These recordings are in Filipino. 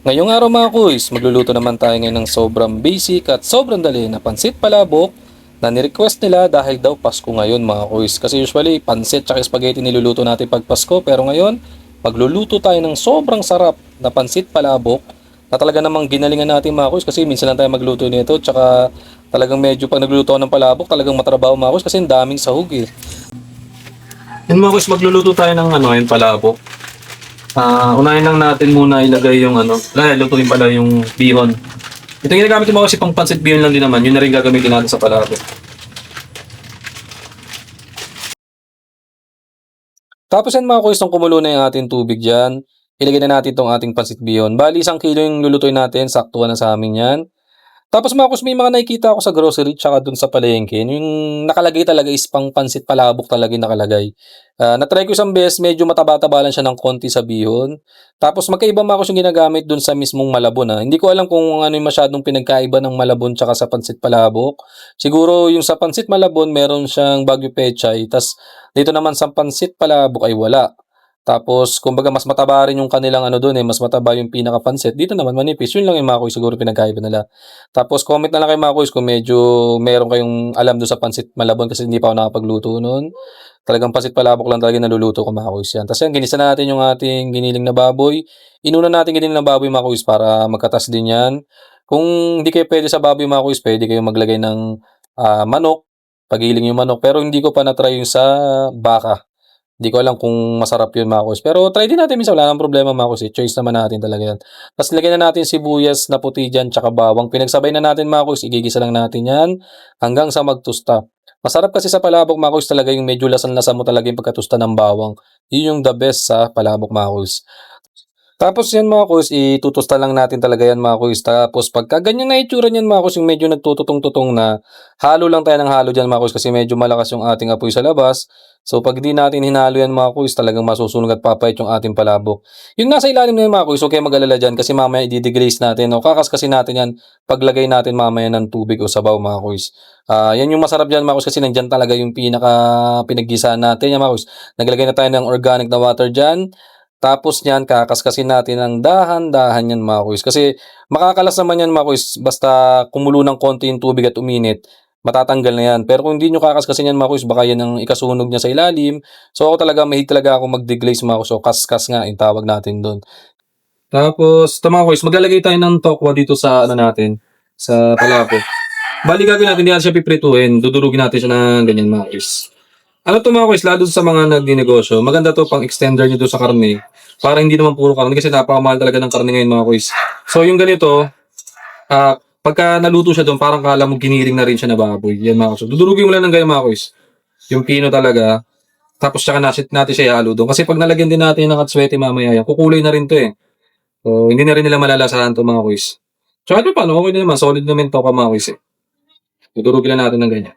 Ngayong araw mga kuys, magluluto naman tayo ngayon ng sobrang basic at sobrang dali na pansit palabok na ni-request nila dahil daw Pasko ngayon mga kuys. Kasi usually pansit at spaghetti niluluto natin pag Pasko, pero ngayon magluluto tayo ng sobrang sarap na pansit palabok na talaga namang ginalingan natin mga kuys kasi minsan lang tayo magluto nito, tsaka talagang medyo pag nagluluto ako ng palabok talagang matrabaho mga kuys kasi ang daming sahog eh. Yan mga kuys, magluluto tayo ng yung palabok. Unahin lang natin muna ilagay yung lutuin pala yung bihon. Ito yung ginagamit mo kasi pang pancit bihon lang din naman, yun na rin gagamitin natin sa palabok. Tapos yan mga kuys, nung kumulo na yung ating tubig dyan, ilagay na natin itong ating pancit bihon. Bali, 1 kilo yung lulutuin natin, saktuhan na sa amin yan. Tapos mga kus, may mga nakikita ako sa grocery tsaka dun sa palengke. Yung nakalagay talaga is pang pansit palabok talaga yung nakalagay. Na-try ko isang beses, medyo mataba-taba lang siya ng konti sa bihon. Tapos magkaiba mga kus yung ginagamit dun sa mismong malabon. Hindi ko alam kung ano yung masyadong pinagkaiba ng malabon tsaka sa pansit palabok. Siguro yung sa pansit malabon meron siyang Baguio Pechay. Tas dito naman sa pansit palabok ay wala. Tapos, kumbaga, mas mataba rin yung kanilang doon mas mataba yung pinaka-pansit. Dito naman manipis. Yun lang yung mga kuy siguro pinagkaiba nila. Tapos, comment na lang kayo mga kuys kung medyo meron kayong alam doon sa pansit malabon kasi hindi pa ako nakapagluto noon. Talagang pansit palabok lang talaga yung naluluto ko mga kuys yan. Tapos yan, ginisa na natin yung ating giniling na baboy. Inuna natin giniling na baboy mga kuys para magkatas din yan. Kung hindi kayo pwede sa baboy mga kuys, pwede kayo maglagay ng manok. Pagiling yung manok. Pero hindi ko pa na-try yung sa baka. Hindi ko alam kung masarap yun mga kus. Pero try din natin minsan. Wala nang problema mga kus. Choice naman natin talaga yan. Tapos lagyan na natin sibuyas na puti dyan tsaka bawang. Pinagsabay na natin mga kus. Igigisa lang natin yan hanggang sa magtusta. Masarap kasi sa palabok mga kus talaga yung medyo lasan-lasa mo talaga yung pagkatusta ng bawang. Yun yung the best sa palabok mga kus. Tapos yan mga kuys, itutusta lang natin talaga yan mga kuys. Tapos pagka ganyan na itsura niyan mga kuys, yung medyo nagtututong-tutong na, halo lang tayo ng halo dyan mga kuys kasi medyo malakas yung ating apoy sa labas. So pag di natin hinalo yan mga kuys, talagang masusunog at papait yung ating palabok. Yung nasa ilalim na yun mga kuys, huwag kayo mag-alala dyan kasi mamaya i-deglaze natin. O kakaskasin natin yan paglagay natin mamaya ng tubig o sabaw mga kuys. Yan yung masarap dyan mga kuys kasi nandyan talaga yung pinaka pinaggisaan natin yan mga kuys. Naglagay na tayo ng organic na water dyan. Tapos niyan, kakaskasin natin ng dahan-dahan yan mga kuys. Kasi makakalas naman yan mga kuys, basta kumulo ng konti yung tubig at uminit, matatanggal na yan. Pero kung hindi nyo kakaskasin yan mga kuys, baka yan ang ikasunog niya sa ilalim. So ako talaga, mahilig talaga ako mag-deglaze mga kuys. So kaskas nga, yung tawag natin doon. Tapos, ito mga kuys, maglalagay tayo ng tokwa dito sa natin, sa palabok. Bali gagawin natin, hindi natin siya piprituhin. Dudurugin natin siya ng ganyan mga kuys. Ano to mga kuys, lalo sa mga nagdinegosyo, maganda to pang extender nyo doon sa karne. Para hindi naman puro karne kasi napakamahal talaga ng karne ngayon mga kuys. So yung ganito, pagka naluto siya doon, parang kala mo giniling na rin siya na baboy. Yan mga kuys. Dudurugin mo lang ng ganyan mga kuys. Yung pino talaga. Tapos tsaka natin siya ihalo doon. Kasi pag nalagyan din natin ng katswete mamaya yan, kukulay na rin to eh. So hindi na rin nila malalasahan to mga kuys. Tsaka ito paano, okay na naman. Solid naman to ka mga kuys eh. Dudurugin lang natin ng ganyan.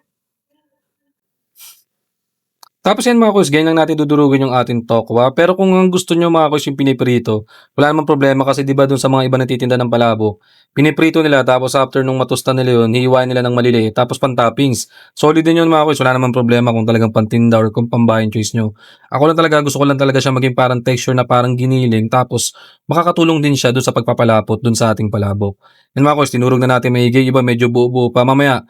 Tapos yan mga kuys, ganyan lang natin dudurugin yung ating tokwa. Pero kung ang gusto nyo mga kuys yung piniprito, wala namang problema kasi di ba dun sa mga iba natitinda ng palabo, piniprito nila tapos after nung matusta nila yun, hihiwain nila ng maliliit tapos pan-toppings. Solid din yun mga kuys, wala namang problema kung talagang pantinda or kung pambayan choice nyo. Ako lang talaga, gusto ko lang talaga siya maging parang texture na parang giniling tapos makakatulong din siya dun sa pagpapalapot dun sa ating palabok. Yan mga kuys, tinurog na natin maigi, iba medyo buo-buo pa. Mamaya,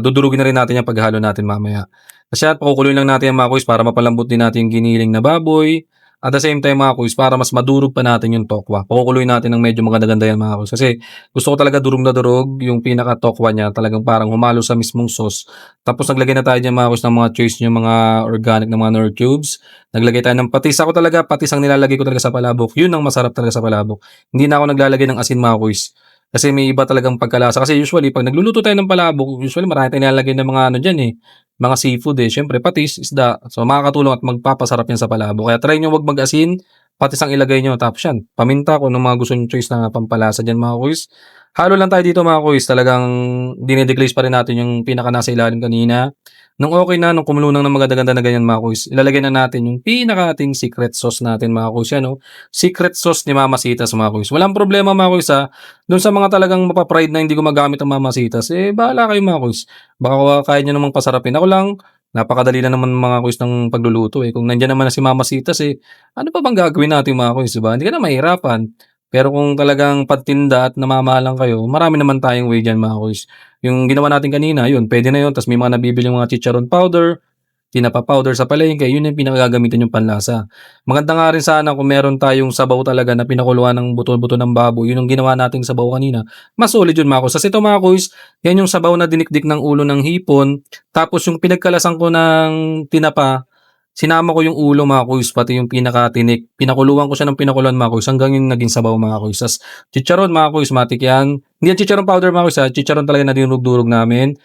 dudurugin na rin natin yung paghalo natin mamaya. Kasi at pakukuloyin lang natin yung mga kuys para mapalambot din natin yung giniling na baboy. At the same time mga kuys, para mas madurog pa natin yung tokwa. Pakukuloyin natin ng medyo maganda-ganda yan mga kuys. Kasi gusto ko talaga durog na durog yung pinaka-tokwa niya. Talagang parang humalo sa mismong sauce. Tapos naglagay na tayo dyan mga kuys ng mga choice nyo, mga organic na mga nor cubes. Naglagay tayo ng patis. Ako talaga, patis ang nilalagay ko talaga sa palabok. Yun ang masarap talaga sa palabok. Hindi na ako naglalagay ng asin mga kuys. Kasi may iba talagang pagkalasa. Kasi usually, pag nagluluto tayo ng palabok, usually marami tayong nilalagay ng mga dyan eh, mga seafood eh. Siyempre, patis, isda. So, makakatulong at magpapasarap yan sa palabok. Kaya try nyo wag mag-asin, patis ang ilagay nyo. Tapos yan, paminta kung anong mga gusto nyo choice na pampalasa dyan mga kuys. Halo lang tayo dito mga kuys. Talagang dinedeglaze pa rin natin yung pinaka nasa ilalim kanina. Nung okay na, nung kumulo ng maganda-ganda na ganyan mga kuys, ilalagay na natin yung pinaka ating secret sauce natin mga kuys. Yan, oh. Secret sauce ni Mama Sitas mga kuys. Walang problema mga kuys ha. Doon sa mga talagang mapapride na hindi gumagamit ng Mama Sitas, eh bahala kayo mga kuys. Baka kaya nyo namang pasarapin. Ako lang, napakadali lang naman mga kuys ng pagluluto eh. Kung nandiyan naman na si Mama Sitas eh, ano pa bang gagawin natin mga kuys, diba? Hindi ka na mahirapan. Pero kung talagang pagtinda at namamahalan kayo, marami naman tayong way diyan mga kuys. Yung ginawa natin kanina, yun puwede na yun ta's may mga nabibiling mga chicharon powder, tinapa powder sa palengke, yun yung pinakagagamitan yung panlasa. Maganda nga rin sana kung meron tayong sabaw talaga na pinakuluan ng buto-buto ng baboy, yun ang ginawa nating sabaw kanina, mas solid yun mga kuys. Ta's ito mga kuys, yan yung sabaw na dinikdik ng ulo ng hipon, tapos yung pinagkalasan ko ng tinapa, sinama ko yung ulo mga kuys, pati yung pinakatinik, pinakuluan ko siya ng pinakuluan mga kuys, hanggang yung naging sabaw mga kuys. Ta's chicharon mga kuys, matik yan. Hindi yan chicharon powder mga kuys chicharon talaga na dinurog-durog namin.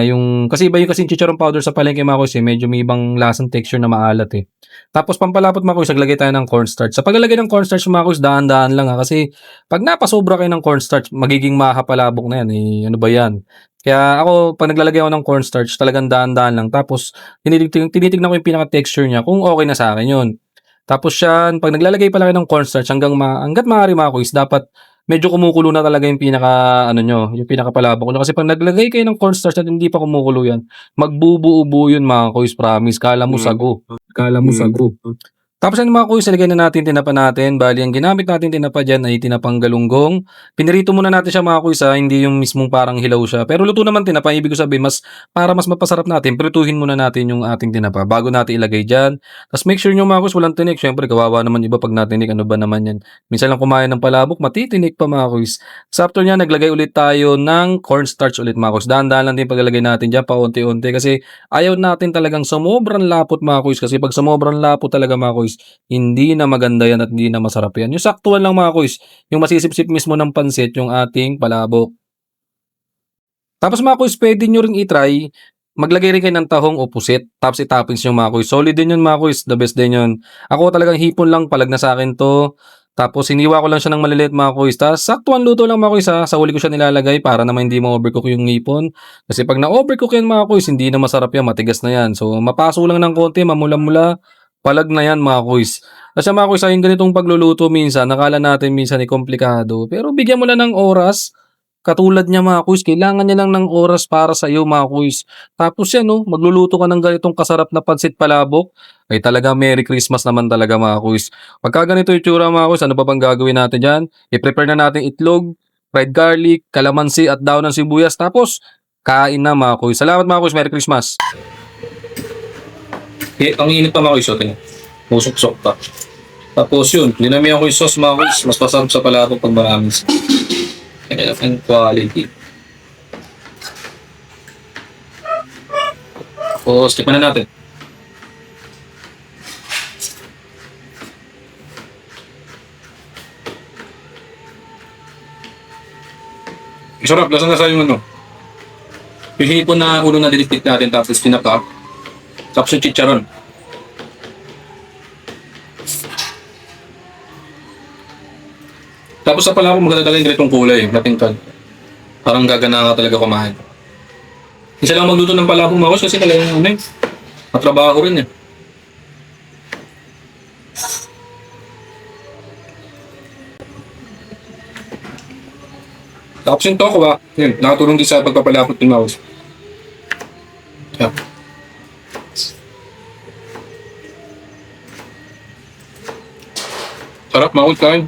Yung kasi iba yung kasing chicharon powder sa palengke mga kuys, medyo may ibang lasang texture na maalat, eh. Tapos pampalapot mga kuys, naglagay tayo ng cornstarch. Sa paglalagay ng cornstarch mga kuys, dahan-dahan lang, kasi 'pag napasobra kayo ng cornstarch, magiging mahapalabok na yan, eh, ano ba yan. Kaya ako 'pag naglalagay ako ng cornstarch, talagang dahan-dahan lang, tapos tinitignan ko yung pinaka-texture niya kung okey na sa'kin yun. Tapos yan, 'pag naglalagay pala kayo ng cornstarch, hangga't maaari mga kuys, dapat medyo kumukulo na talaga yung pinaka-ano niyo, yung pinakapalabok niyo. Kasi 'pag naglagay kayo ng cornstarch at hindi pa kumukulo yan, magbubuo-buo yun mga kuys, promise. Akala mo sago, akala mo sago. Tapos ano mga kuys, ilagay na natin tinapa natin. Bale ang ginamit nating tinapa diyan ay tinapang galunggong. Pinirito muna natin siya mga kuys, hindi yung mismong parang hilaw siya. Pero luto naman tinapa, ibig ko sabihin para mas mapasarap natin, prituhin muna natin yung ating tinapa bago natin ilagay diyan. Tapos make sure niyo mga kuys walang tinik. Siyempre kawawa naman iba 'pag natinik, ano ba naman 'yan. Minsan lang kumain ng palabok, matitinik pa mga kuys. So after niyan, naglagay ulit tayo ng cornstarch ulit mga kuys. Dahan-dahan lang din paglalagay natin diyan, paunti-unti, kasi ayaw natin talagang sumobrang lapot mga kuys, kasi 'pag sumobrang lapot talaga mga kuys, hindi na maganda yan at hindi na masarap yan. Yung saktuhan lang mga kuys, yung masisipsip mismo ng pansit yung ating palabok. Tapos mga kuys, puwede nyo ring i-try, maglagay rin kayo ng tahong o pusit, tapos i-toppings yung mga kuys. Solid din yun mga kuys, the best din yun. Ako talagang hipon lang, palag na sa'kin 'to. Tapos hiniwa ko lang siya ng maliliit mga kuys, ta's saktuhan luto lang mga kuys, sa huli ko siya nilalagay para naman hindi ma-overcook yung hipon. Kasi 'pag na-overcook yan mga kuys, hindi na masarap yan, matigas na yan. So mapaso lang ng konti, mamula-mula, palag na yan mga kuys. Kasi mga kuys, yung ganitong pagluluto minsan, akala natin minsan, komplikado, pero bigyan mo lang ng oras. Katulad niya mga kuys, kailangan niya lang ng oras para sa iyo mga kuys. Tapos yan 'no, magluluto ka ng ganitong kasarap na pansit palabok, ay talaga Merry Christmas naman talaga mga kuys. Pagka ganito yung itsura mga kuys, ano pa bang gagawin natin diyan? I-prepare na natin itlog, fried garlic, kalamansi at daon ng sibuyas, tapos kain na mga kuys. Salamat mga kuys, Merry Christmas. Eh, ang init pa mga kuys, tingnan. Usok-sok pa. Tapos yun, dinamihan ko yung sauce mga kuys, mas masarap sa palabok pag maraming and quality. Tapos, tikman na natin. Sarap, lasa-lasa yung ano. Yung hipon na ulo na dinikdik natin, tapos tinapa. Tapos yung chicharon. Tapos sa palabok, maganda talaga yung ganitong kulay, natingkad. Parang gagana nga talaga kumain. Isa lang magluto ng palabok mga kuys, kasi talagang ano eh, matrabaho rin eh. Tapos yung tokwa, yun, nakatulong din sa pagpapalapot ng mouse. Yeah. Sarap, mga kuys, kain.